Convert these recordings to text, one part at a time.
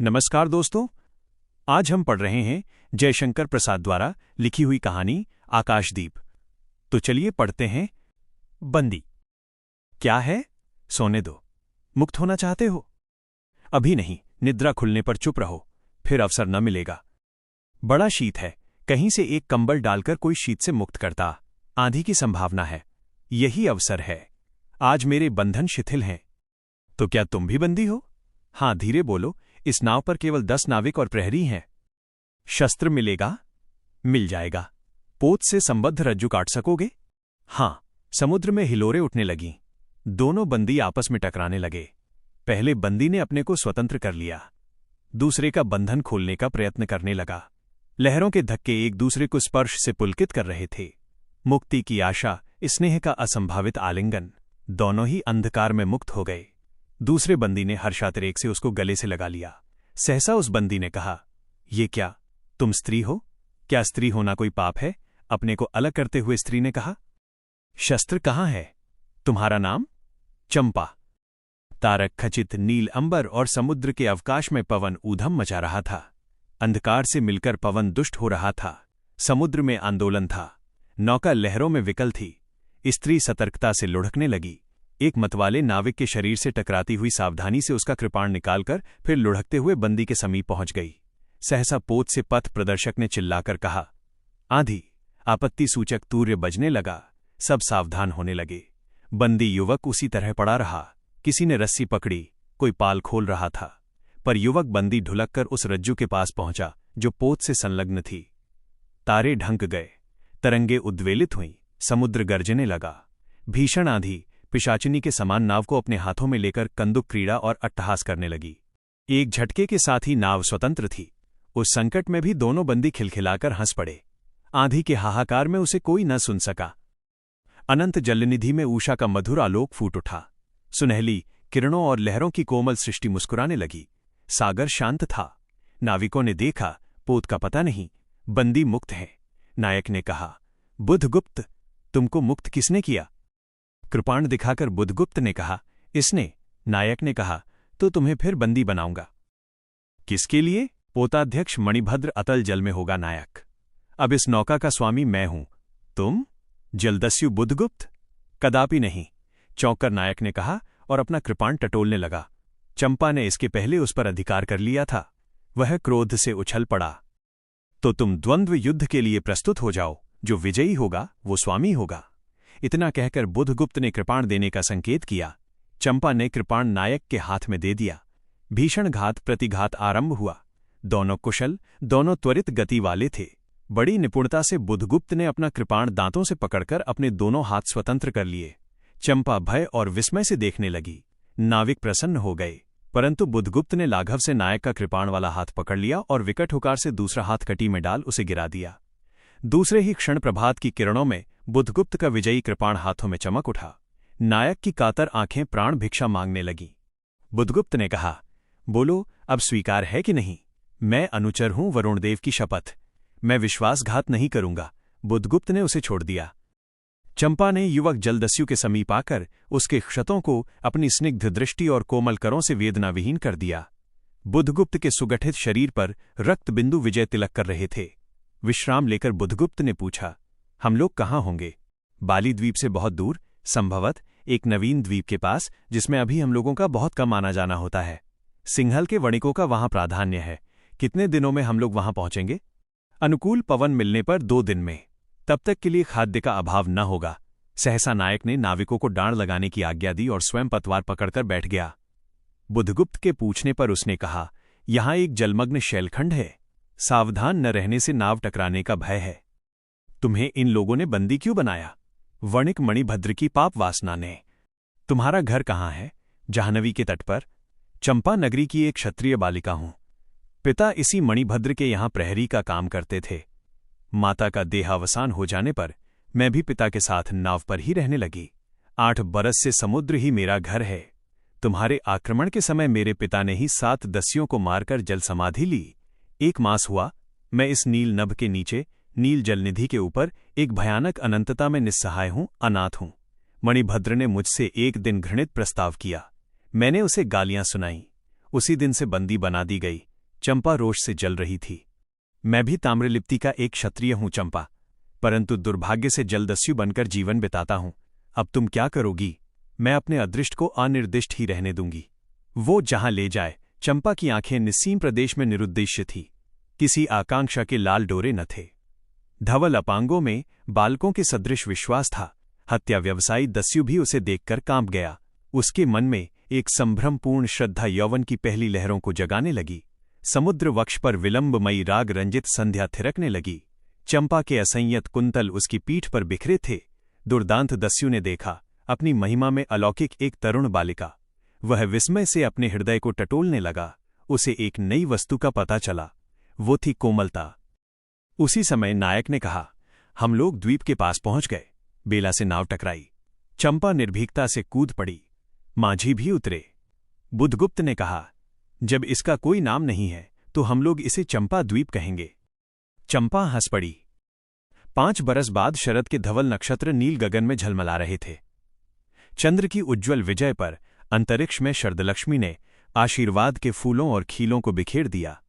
नमस्कार दोस्तों, आज हम पढ़ रहे हैं जयशंकर प्रसाद द्वारा लिखी हुई कहानी आकाशदीप। तो चलिए पढ़ते हैं। बंदी। क्या है? सोने दो। मुक्त होना चाहते हो? अभी नहीं, निद्रा खुलने पर चुप रहो, फिर अवसर न मिलेगा। बड़ा शीत है, कहीं से एक कंबल डालकर कोई शीत से मुक्त करता। आंधी की संभावना है, यही अवसर है। आज मेरे बंधन शिथिल हैं। तो क्या तुम भी बंदी हो? हाँ, धीरे बोलो। इस नाव पर केवल 10 नाविक और प्रहरी हैं। शस्त्र मिलेगा? मिल जाएगा। पोत से संबद्ध रज्जू काट सकोगे? हाँ। समुद्र में हिलोरें उठने लगीं। दोनों बंदी आपस में टकराने लगे। पहले बंदी ने अपने को स्वतंत्र कर लिया, दूसरे का बंधन खोलने का प्रयत्न करने लगा। लहरों के धक्के एक दूसरे को स्पर्श से पुलकित कर रहे थे। मुक्ति की आशा, स्नेह का असंभावित आलिंगन, दोनों ही अंधकार में मुक्त हो गए। दूसरे बंदी ने हर्षातिरेक से उसको गले से लगा लिया। सहसा उस बंदी ने कहा, ये क्या, तुम स्त्री हो? क्या स्त्री होना कोई पाप है? अपने को अलग करते हुए स्त्री ने कहा। शस्त्र कहाँ है? तुम्हारा नाम? चंपा। तारक खचित नील अंबर और समुद्र के अवकाश में पवन ऊधम मचा रहा था। अंधकार से मिलकर पवन दुष्ट हो रहा था। समुद्र में आंदोलन था। नौका लहरों में विकल थी। स्त्री सतर्कता से लुढ़कने लगी। एक मतवाले नाविक के शरीर से टकराती हुई सावधानी से उसका कृपाण निकालकर फिर लुढ़कते हुए बंदी के समीप पहुंच गई। सहसा पोत से पथ प्रदर्शक ने चिल्लाकर कहा, आंधी। आपत्ति सूचक तूर्य बजने लगा। सब सावधान होने लगे। बंदी युवक उसी तरह पड़ा रहा। किसी ने रस्सी पकड़ी, कोई पाल खोल रहा था, पर युवक बंदी ढुलककर उस रज्जू के पास पहुंचा जो पोत से संलग्न थी। तारे ढंक गए, तरंगे उद्वेलित हुईं, समुद्र गर्जने लगा। भीषण आंधी पिशाचिनी के समान नाव को अपने हाथों में लेकर कंदुक क्रीड़ा और अट्टहास करने लगी। एक झटके के साथ ही नाव स्वतंत्र थी। उस संकट में भी दोनों बंदी खिलखिलाकर हंस पड़े। आंधी के हाहाकार में उसे कोई न सुन सका। अनंत जलनिधि में ऊषा का मधुर आलोक फूट उठा। सुनहली किरणों और लहरों की कोमल सृष्टि मुस्कुराने लगी। सागर शांत था। नाविकों ने देखा, पोत का पता नहीं, बंदी मुक्त है। नायक ने कहा, बुधगुप्त, तुमको मुक्त किसने किया? कृपाण दिखाकर बुधगुप्त ने कहा, इसने। नायक ने कहा, तो तुम्हें फिर बंदी बनाऊंगा। किसके लिए? पोताध्यक्ष मणिभद्र अतल जल में होगा नायक। अब इस नौका का स्वामी मैं हूं। तुम? जलदस्यु बुधगुप्त? कदापि नहीं, चौंककर नायक ने कहा और अपना कृपाण टटोलने लगा। चंपा ने इसके पहले उस पर अधिकार कर लिया था। वह क्रोध से उछल पड़ा। तो तुम द्वंद्व युद्ध के लिए प्रस्तुत हो जाओ। जो विजयी होगा वो स्वामी होगा। इतना कहकर बुधगुप्त ने कृपाण देने का संकेत किया। चंपा ने कृपाण नायक के हाथ में दे दिया। भीषण घात प्रतिघात आरंभ हुआ। दोनों कुशल, दोनों त्वरित गति वाले थे। बड़ी निपुणता से बुधगुप्त ने अपना कृपाण दांतों से पकड़कर अपने दोनों हाथ स्वतंत्र कर लिए। चंपा भय और विस्मय से देखने लगी। नाविक प्रसन्न हो गए, परंतु बुधगुप्त ने लाघव से नायक का कृपाण वाला हाथ पकड़ लिया और विकट होकार से दूसरा हाथ कटी में डाल उसे गिरा दिया। दूसरे ही क्षण प्रभात की किरणों में बुधगुप्त का विजयी कृपाण हाथों में चमक उठा। नायक की कातर आंखें प्राण भिक्षा मांगने लगीं। बुधगुप्त ने कहा, बोलो, अब स्वीकार है कि नहीं? मैं अनुचर हूं वरुणदेव की शपथ। मैं विश्वासघात नहीं करूंगा। बुधगुप्त ने उसे छोड़ दिया। चंपा ने युवक जलदस्यु के समीप आकर उसके क्षतों को अपनी स्निग्ध दृष्टि और कोमल करों से वेदनाविहीन कर दिया। बुधगुप्त के सुगठित शरीर पर रक्त बिंदु विजय तिलक कर रहे थे। विश्राम लेकर बुधगुप्त ने पूछा, हम लोग कहाँ होंगे? बाली द्वीप से बहुत दूर, संभवत एक नवीन द्वीप के पास, जिसमें अभी हम लोगों का बहुत कम आना जाना होता है। सिंहल के वणिकों का वहां प्राधान्य है। कितने दिनों में हम लोग वहां पहुंचेंगे? अनुकूल पवन मिलने पर 2 दिन में। तब तक के लिए खाद्य का अभाव न होगा। सहसा नायक ने नाविकों को डांड लगाने की आज्ञा दी और स्वयं पतवार पकड़कर बैठ गया। बुधगुप्त के पूछने पर उसने कहा, यहां एक जलमग्न शैलखंड है। सावधान न रहने से नाव टकराने का भय है। तुम्हें इन लोगों ने बंदी क्यों बनाया? वणिक मणिभद्र की पाप वासना ने। तुम्हारा घर कहाँ है? जाह्नवी के तट पर। चंपा नगरी की एक क्षत्रिय बालिका हूं। पिता इसी मणिभद्र के यहां प्रहरी का काम करते थे। माता का देहावसान हो जाने पर मैं भी पिता के साथ नाव पर ही रहने लगी। 8 बरस से समुद्र ही मेरा घर है। तुम्हारे आक्रमण के समय मेरे पिता ने ही 7 दस्युओं को मारकर जल समाधि ली। 1 मास हुआ मैं इस नील नभ के नीचे, नील जलनिधि के ऊपर एक भयानक अनंतता में निस्सहाय हूं, अनाथ हूं। मणिभद्र ने मुझसे एक दिन घृणित प्रस्ताव किया। मैंने उसे गालियां सुनाईं। उसी दिन से बंदी बना दी गई। चंपा रोष से जल रही थी। मैं भी ताम्रलिप्ति का एक क्षत्रिय हूं चंपा, परंतु दुर्भाग्य से जलदस्यु बनकर जीवन बिताता हूं। अब तुम क्या करोगी? मैं अपने अदृष्ट को अनिर्दिष्ट ही रहने दूंगी। वो जहां ले जाए। चंपा की आंखें निस्सीम प्रदेश में निरुद्देश्य थी। किसी आकांक्षा के लाल डोरे न थे। धवल अपांगों में बालकों के सदृश विश्वास था। हत्या व्यवसायी दस्यु भी उसे देखकर कांप गया। उसके मन में एक संभ्रमपूर्ण श्रद्धा यौवन की पहली लहरों को जगाने लगी। समुद्र वक्ष पर विलंबमयी राग रंजित संध्या थिरकने लगी। चंपा के असंयत कुंतल उसकी पीठ पर बिखरे थे। दुर्दांत दस्यु ने देखा अपनी महिमा में अलौकिक एक तरुण बालिका। वह विस्मय से अपने हृदय को टटोलने लगा। उसे एक नई वस्तु का पता चला, वो थी कोमलता। उसी समय नायक ने कहा, हम लोग द्वीप के पास पहुंच गए। बेला से नाव टकराई। चंपा निर्भीकता से कूद पड़ी। माझी भी उतरे। बुधगुप्त ने कहा, जब इसका कोई नाम नहीं है तो हम लोग इसे चंपा द्वीप कहेंगे। चंपा हंस पड़ी। 5 बरस बाद शरद के धवल नक्षत्र नील गगन में झलमला रहे थे। चंद्र की उज्ज्वल विजय पर अंतरिक्ष में शरदलक्ष्मी ने आशीर्वाद के फूलों और खीलों को बिखेर दिया।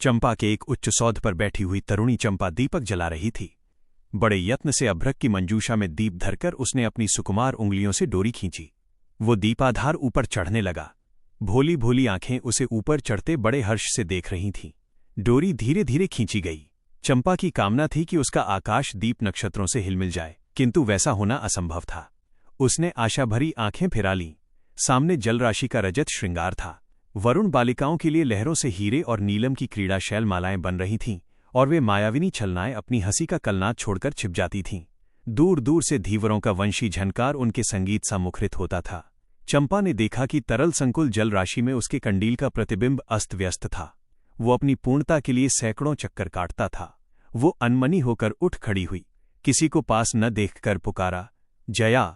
चंपा के एक उच्च सौध पर बैठी हुई तरुणी चंपा दीपक जला रही थी। बड़े यत्न से अभ्रक की मंजूषा में दीप धरकर उसने अपनी सुकुमार उंगलियों से डोरी खींची। वो दीपाधार ऊपर चढ़ने लगा। भोली भोली आंखें उसे ऊपर चढ़ते बड़े हर्ष से देख रही थीं। डोरी धीरे धीरे खींची गई। चंपा की कामना थी कि उसका आकाश दीप नक्षत्रों से हिलमिल जाए, किंतु वैसा होना असंभव था। उसने आशा भरी आंखें फिरा लीं। सामने जलराशि का रजत श्रृंगार था। वरुण बालिकाओं के लिए लहरों से हीरे और नीलम की क्रीड़ा शैलमालाएं बन रही थीं, और वे मायाविनी छलनाएं अपनी हंसी का कलनाद छोड़कर छिप जाती थीं। दूर दूर से धीवरों का वंशी झनकार उनके संगीत सा मुखरित होता था। चंपा ने देखा कि तरल संकुल जल राशि में उसके कंडील का प्रतिबिंब अस्त व्यस्त था। वो अपनी पूर्णता के लिए सैकड़ों चक्कर काटता था। वो अनमनी होकर उठ खड़ी हुई। किसी को पास न देखकर पुकारा, जया।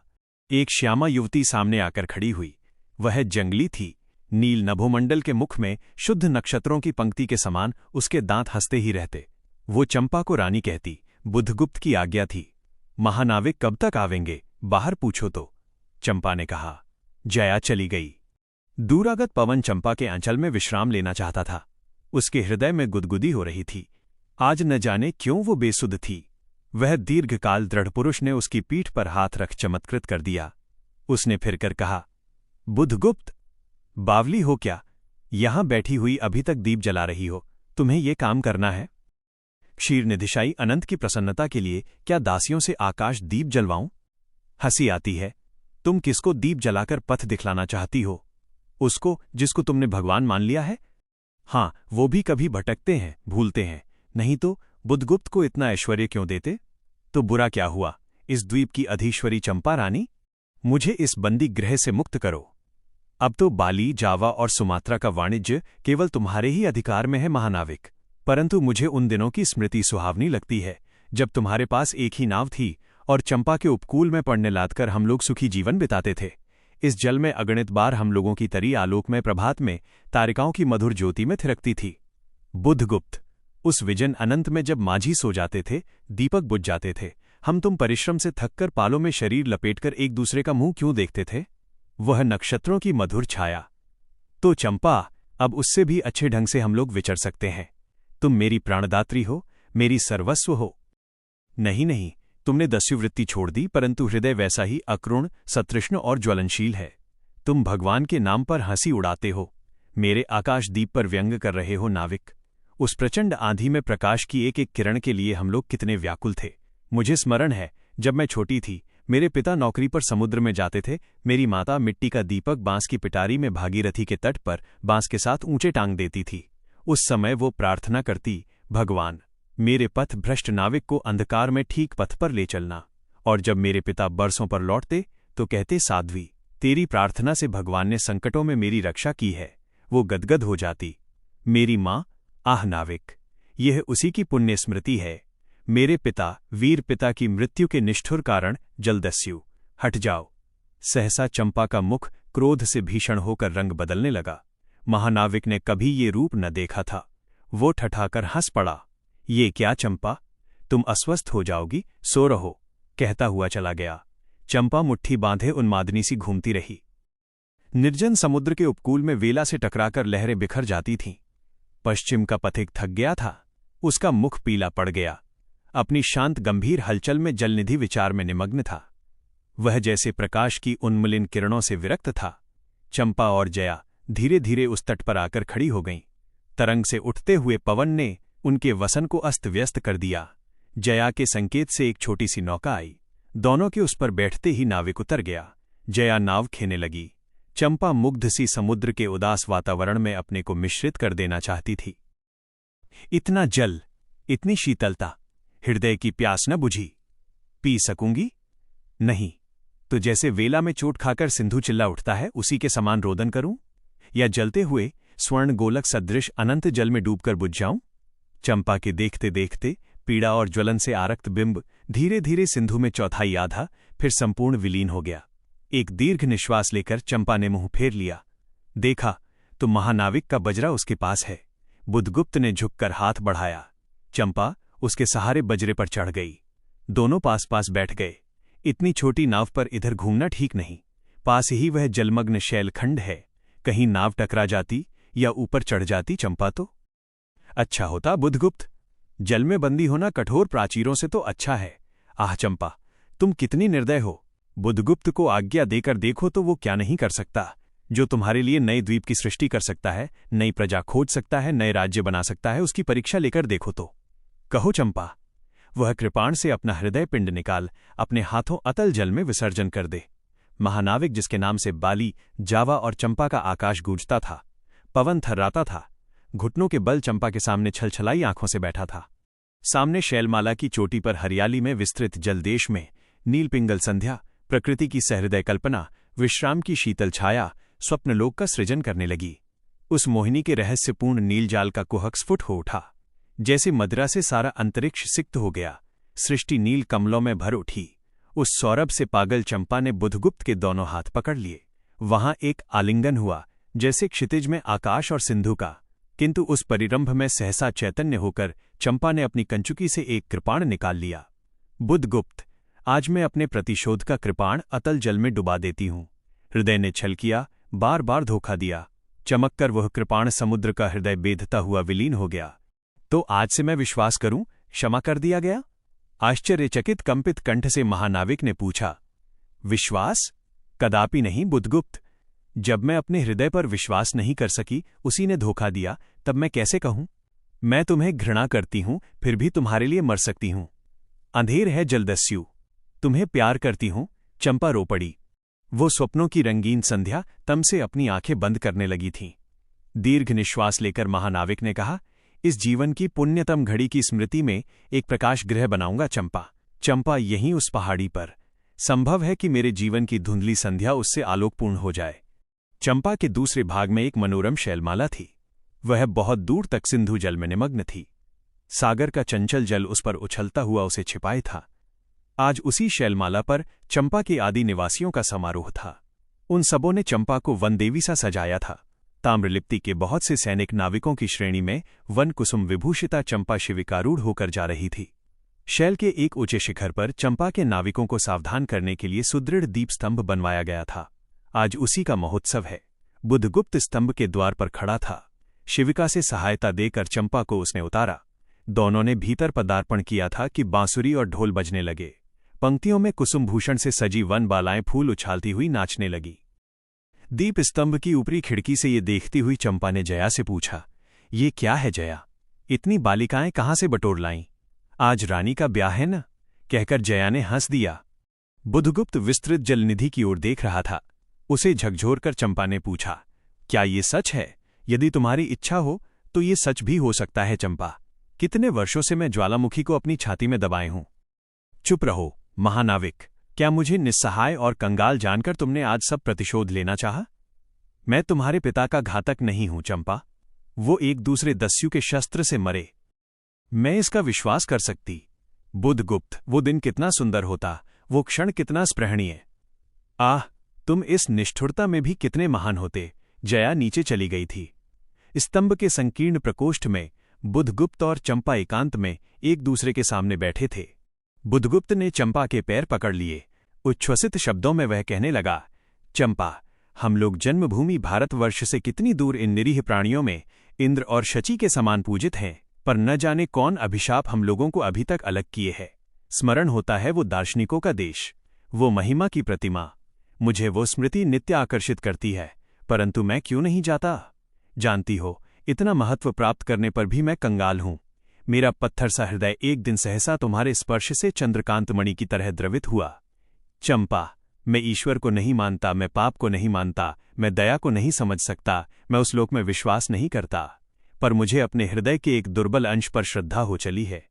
एक श्यामा युवती सामने आकर खड़ी हुई। वह जंगली थी। नील नभोमंडल के मुख में शुद्ध नक्षत्रों की पंक्ति के समान उसके दांत हंसते ही रहते। वो चंपा को रानी कहती। बुधगुप्त की आज्ञा थी। महानाविक कब तक आवेंगे? बाहर पूछो तो। चंपा ने कहा। जया चली गई। दूरागत पवन चंपा के आंचल में विश्राम लेना चाहता था। उसके हृदय में गुदगुदी हो रही थी। आज न जाने क्यों वो बेसुध थी। वह दीर्घकाल दृढ़ पुरुष ने उसकी पीठ पर हाथ रख चमत्कृत कर दिया। उसने फिरकर कहा, बुधगुप्त, बावली हो क्या? यहां बैठी हुई अभी तक दीप जला रही हो। तुम्हें ये काम करना है? क्षीरनिधिशायी अनंत की प्रसन्नता के लिए क्या दासियों से आकाश दीप जलवाऊं? हंसी आती है। तुम किसको दीप जलाकर पथ दिखलाना चाहती हो? उसको जिसको तुमने भगवान मान लिया है? हां, वो भी कभी भटकते हैं, भूलते हैं। नहीं तो बुधगुप्त को इतना ऐश्वर्य क्यों देते? तो बुरा क्या हुआ? इस द्वीप की अधीश्वरी चंपा रानी, मुझे इस बंदी गृह से मुक्त करो। अब तो बाली, जावा और सुमात्रा का वाणिज्य केवल तुम्हारे ही अधिकार में है महानाविक। परंतु मुझे उन दिनों की स्मृति सुहावनी लगती है जब तुम्हारे पास एक ही नाव थी और चंपा के उपकूल में पड़ने लादकर हम लोग सुखी जीवन बिताते थे। इस जल में अगणित बार हम लोगों की तरी आलोकमय प्रभात में तारिकाओं की मधुर ज्योति में थिरकती थी। बुधगुप्त, उस विजन अनंत में जब माझी सो जाते थे, दीपक बुझ जाते थे, हम तुम परिश्रम से थककर पालों में शरीर लपेटकर एक दूसरे का मुंह क्यों देखते थे? वह नक्षत्रों की मधुर छाया। तो चंपा, अब उससे भी अच्छे ढंग से हम लोग विचर सकते हैं। तुम मेरी प्राणदात्री हो, मेरी सर्वस्व हो। नहीं नहीं, तुमने दस्युवृत्ति छोड़ दी, परंतु हृदय वैसा ही अक्रूण, सतृष्ण और ज्वलनशील है। तुम भगवान के नाम पर हंसी उड़ाते हो, मेरे आकाशदीप पर व्यंग कर रहे हो नाविक। उस प्रचंड आंधी में प्रकाश की एक एक किरण के लिए हम लोग कितने व्याकुल थे। मुझे स्मरण है, जब मैं छोटी थी, मेरे पिता नौकरी पर समुद्र में जाते थे। मेरी माता मिट्टी का दीपक बांस की पिटारी में भागीरथी के तट पर बांस के साथ ऊंचे टांग देती थी। उस समय वो प्रार्थना करती, भगवान, मेरे पथ भ्रष्ट नाविक को अंधकार में ठीक पथ पर ले चलना। और जब मेरे पिता बरसों पर लौटते तो कहते, साध्वी, तेरी प्रार्थना से भगवान ने संकटों में मेरी रक्षा की है। वो गदगद हो जाती। मेरी माँ, आह नाविक, यह उसी की पुण्य स्मृति है। मेरे पिता, वीर पिता की मृत्यु के निष्ठुर कारण जलदस्यु, हट जाओ। सहसा चंपा का मुख क्रोध से भीषण होकर रंग बदलने लगा। महानाविक ने कभी ये रूप न देखा था। वो ठठाकर हंस पड़ा। ये क्या चंपा, तुम अस्वस्थ हो जाओगी, सो रहो, कहता हुआ चला गया। चंपा मुट्ठी बांधे उन्मादनी सी घूमती रही। निर्जन समुद्र के उपकूल में वेला से टकराकर लहरें बिखर जाती थीं। पश्चिम का पथिक थक गया था। उसका मुख पीला पड़ गया। अपनी शांत गंभीर हलचल में जलनिधि विचार में निमग्न था। वह जैसे प्रकाश की उन्मलिन किरणों से विरक्त था। चंपा और जया धीरे धीरे उस तट पर आकर खड़ी हो गईं। तरंग से उठते हुए पवन ने उनके वसन को अस्त व्यस्त कर दिया। जया के संकेत से एक छोटी सी नौका आई। दोनों के उस पर बैठते ही नाविक उतर गया। जया नाव खेने लगी। चंपा मुग्ध सी समुद्र के उदास वातावरण में अपने को मिश्रित कर देना चाहती थी। इतना जल, इतनी शीतलता, हृदय की प्यास न बुझी। पी सकूंगी? नहीं। तो जैसे वेला में चोट खाकर सिंधु चिल्ला उठता है, उसी के समान रोदन करूं? या जलते हुए स्वर्ण गोलक सदृश अनंत जल में डूबकर बुझ जाऊं? चंपा के देखते देखते पीड़ा और ज्वलन से आरक्त बिंब धीरे धीरे सिंधु में चौथाई आधा, फिर संपूर्ण विलीन हो गया। एक दीर्घ निश्वास लेकर चंपा ने मुंह फेर लिया। देखा तो महानाविक का बजरा उसके पास है। बुधगुप्त ने झुककर हाथ बढ़ाया। चंपा उसके सहारे बजरे पर चढ़ गई। दोनों पास पास बैठ गए। इतनी छोटी नाव पर इधर घूमना ठीक नहीं। पास ही वह जलमग्न शैलखंड है। कहीं नाव टकरा जाती या ऊपर चढ़ जाती चंपा तो अच्छा होता। बुधगुप्त, जल में बंदी होना कठोर प्राचीरों से तो अच्छा है। आह चंपा, तुम कितनी निर्दय हो। बुधगुप्त को आज्ञा देकर देखो तो वो क्या नहीं कर सकता। जो तुम्हारे लिए नए द्वीप की सृष्टि कर सकता है, नई प्रजा खोज सकता है, नए राज्य बना सकता है, उसकी परीक्षा लेकर देखो तो। कहो चंपा। वह कृपाण से अपना हृदय पिंड निकाल अपने हाथों अतल जल में विसर्जन कर दे। महानाविक जिसके नाम से बाली, जावा और चंपा का आकाश गूंजता था, पवन थर्राता था, घुटनों के बल चंपा के सामने छलछलाई आंखों से बैठा था। सामने शैलमाला की चोटी पर हरियाली में विस्तृत जलदेश में नील पिंगल संध्या, प्रकृति की सहृदय कल्पना, विश्राम की शीतल छाया स्वप्नलोक का सृजन करने लगी। उस मोहिनी के रहस्यपूर्ण नीलजाल का कुहक स्फुट हो उठा। जैसे मदिरा से सारा अंतरिक्ष सिक्त हो गया, सृष्टि नील कमलों में भर उठी। उस सौरभ से पागल चंपा ने बुधगुप्त के दोनों हाथ पकड़ लिए। वहां एक आलिंगन हुआ, जैसे क्षितिज में आकाश और सिंधु का। किंतु उस परिरंभ में सहसा चैतन्य होकर चंपा ने अपनी कंचुकी से एक कृपाण निकाल लिया। बुधगुप्त, आज मैं अपने प्रतिशोध का कृपाण अतल जल में डुबा देती हूं। हृदय ने छल किया, बार बार धोखा दिया। चमककर वह कृपाण समुद्र का हृदय बेधता हुआ विलीन हो गया। तो आज से मैं विश्वास करूं, क्षमा कर दिया गया? आश्चर्यचकित कंपित कंठ से महानाविक ने पूछा। विश्वास? कदापि नहीं बुधगुप्त। जब मैं अपने हृदय पर विश्वास नहीं कर सकी, उसी ने धोखा दिया, तब मैं कैसे कहूं? मैं तुम्हें घृणा करती हूं, फिर भी तुम्हारे लिए मर सकती हूं। अंधेर है जलदस्यु। तुम्हें प्यार करती हूं। चंपा रो पड़ी। वो स्वप्नों की रंगीन संध्या तम से अपनी आंखें बंद करने लगी थीं। दीर्घ निश्वास लेकर महानाविक ने कहा, इस जीवन की पुण्यतम घड़ी की स्मृति में एक प्रकाश गृह बनाऊंगा चंपा। चंपा, यहीं उस पहाड़ी पर। संभव है कि मेरे जीवन की धुंधली संध्या उससे आलोकपूर्ण हो जाए। चंपा के दूसरे भाग में एक मनोरम शैलमाला थी। वह बहुत दूर तक सिंधु जल में निमग्न थी। सागर का चंचल जल उस पर उछलता हुआ उसे छिपाए था। आज उसी शैलमाला पर चंपा के आदि निवासियों का समारोह था। उन सबों ने चंपा को वनदेवी सा सजाया था। ताम्रलिप्ति के बहुत से सैनिक नाविकों की श्रेणी में वन कुसुम विभूषिता चंपा शिविकारूढ़ होकर जा रही थी। शैल के एक ऊंचे शिखर पर चंपा के नाविकों को सावधान करने के लिए सुदृढ़ दीप स्तंभ बनवाया गया था। आज उसी का महोत्सव है। बुधगुप्त स्तंभ के द्वार पर खड़ा था। शिविका से सहायता देकर चंपा को उसने उतारा। दोनों ने भीतर पदार्पण किया था कि बांसुरी और ढोल बजने लगे। पंक्तियों में कुसुमभूषण से सजी वन बालाएं फूल उछालती हुई नाचने लगी। दीप स्तंभ की ऊपरी खिड़की से ये देखती हुई चंपा ने जया से पूछा, ये क्या है जया? इतनी बालिकाएं कहाँ से बटोर लाईं? आज रानी का ब्याह है न? कहकर जया ने हंस दिया। बुधगुप्त विस्तृत जलनिधि की ओर देख रहा था। उसे झकझोरकर चंपा ने पूछा, क्या ये सच है? यदि तुम्हारी इच्छा हो तो ये सच भी हो सकता है चंपा। कितने वर्षों से मैं ज्वालामुखी को अपनी छाती में दबाए हूं। चुप रहो महानाविक। क्या मुझे निस्सहाय और कंगाल जानकर तुमने आज सब प्रतिशोध लेना चाहा? मैं तुम्हारे पिता का घातक नहीं हूं चंपा। वो एक दूसरे दस्यु के शस्त्र से मरे। मैं इसका विश्वास कर सकती। बुधगुप्त, वो दिन कितना सुंदर होता, वो क्षण कितना स्पृहणीय। आह, तुम इस निष्ठुरता में भी कितने महान होते। जया नीचे चली गई थी। स्तंभ के संकीर्ण प्रकोष्ठ में बुधगुप्त और चंपा एकांत में एक दूसरे के सामने बैठे थे। बुधगुप्त ने चंपा के पैर पकड़ लिए। उच्छ्वसित शब्दों में वह कहने लगा, चंपा, हम लोग जन्मभूमि भारतवर्ष से कितनी दूर इन निरीह प्राणियों में इंद्र और शची के समान पूजित हैं, पर न जाने कौन अभिशाप हम लोगों को अभी तक अलग किए है। स्मरण होता है वो दार्शनिकों का देश, वो महिमा की प्रतिमा। मुझे वो स्मृति नित्य आकर्षित करती है, परंतु मैं क्यों नहीं जाता? जानती हो, इतना महत्व प्राप्त करने पर भी मैं कंगाल हूं। मेरा पत्थर सा हृदय एक दिन सहसा तुम्हारे स्पर्श से चंद्रकांत मणि की तरह द्रवित हुआ। चंपा, मैं ईश्वर को नहीं मानता, मैं पाप को नहीं मानता, मैं दया को नहीं समझ सकता, मैं उस लोक में विश्वास नहीं करता, पर मुझे अपने हृदय के एक दुर्बल अंश पर श्रद्धा हो चली है।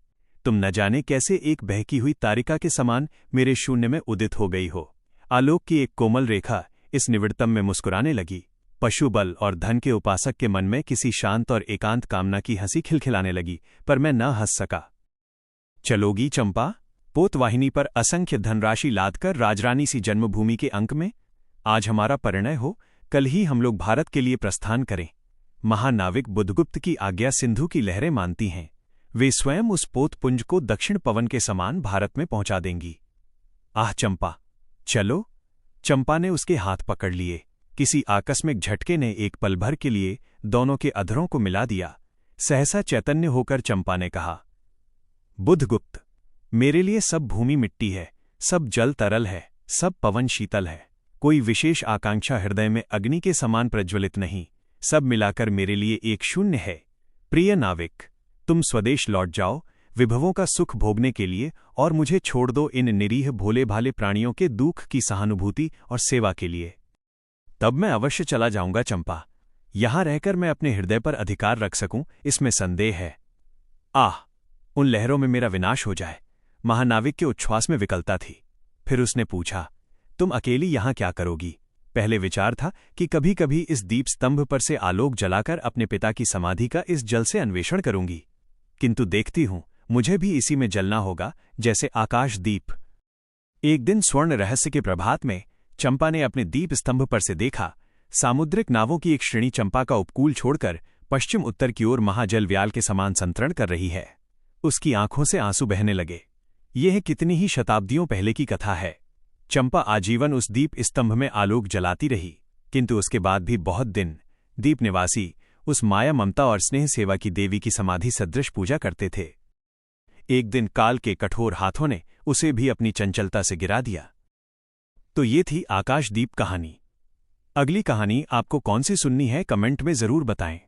तुम न जाने कैसे एक बहकी हुई तारिका के समान मेरे शून्य में उदित हो गई हो। आलोक की एक कोमल रेखा इस निविड़तम में मुस्कुराने लगी। पशु बल और धन के उपासक के मन में किसी शांत और एकांत कामना की हंसी खिलखिलाने लगी, पर मैं न हंस सका। चलोगी चंपा, पोतवाहिनी पर असंख्य धनराशि लादकर राजरानी सी जन्मभूमि के अंक में? आज हमारा परिणय हो, कल ही हम लोग भारत के लिए प्रस्थान करें। महानाविक बुद्धगुप्त की आज्ञा सिंधु की लहरें मानती हैं। वे स्वयं उस पोतपुंज को दक्षिण पवन के समान भारत में पहुंचा देंगी। आह चंपा, चलो। चंपा ने उसके हाथ पकड़ लिए। किसी आकस्मिक झटके ने एक पल भर के लिए दोनों के अधरों को मिला दिया। सहसा चैतन्य होकर चंपा ने कहा, बुद्धगुप्त, मेरे लिए सब भूमि मिट्टी है, सब जल तरल है, सब पवन शीतल है। कोई विशेष आकांक्षा हृदय में अग्नि के समान प्रज्वलित नहीं। सब मिलाकर मेरे लिए एक शून्य है। प्रिय नाविक, तुम स्वदेश लौट जाओ विभवों का सुख भोगने के लिए, और मुझे छोड़ दो इन निरीह भोले भाले प्राणियों के दुख की सहानुभूति और सेवा के लिए। तब मैं अवश्य चला जाऊंगा चंपा। यहां रहकर मैं अपने हृदय पर अधिकार रख सकूं, इसमें संदेह है। आह, उन लहरों में मेरा विनाश हो जाए। महानाविक के उच्छ्वास में विकलता थी। फिर उसने पूछा, तुम अकेली यहां क्या करोगी? पहले विचार था कि कभी कभी इस दीप स्तंभ पर से आलोक जलाकर अपने पिता की समाधि का इस जल से अन्वेषण करूंगी, किंतु देखती हूं मुझे भी इसी में जलना होगा, जैसे आकाश दीप। एक दिन स्वर्ण रहस्य के प्रभात में चंपा ने अपने दीप स्तंभ पर से देखा, सामुद्रिक नावों की एक श्रेणी चंपा का उपकूल छोड़कर पश्चिम उत्तर की ओर महाजल व्याल के समान संतरण कर रही है। उसकी आंखों से आंसू बहने लगे। यह कितनी ही शताब्दियों पहले की कथा है। चंपा आजीवन उस दीप स्तंभ में आलोक जलाती रही, किंतु उसके बाद भी बहुत दिन दीप निवासी उस माया ममता और स्नेह सेवा की देवी की समाधि सदृश पूजा करते थे। एक दिन काल के कठोर हाथों ने उसे भी अपनी चंचलता से गिरा दिया। तो ये थी आकाशदीप कहानी। अगली कहानी आपको कौन सी सुननी है, कमेंट में जरूर बताएं।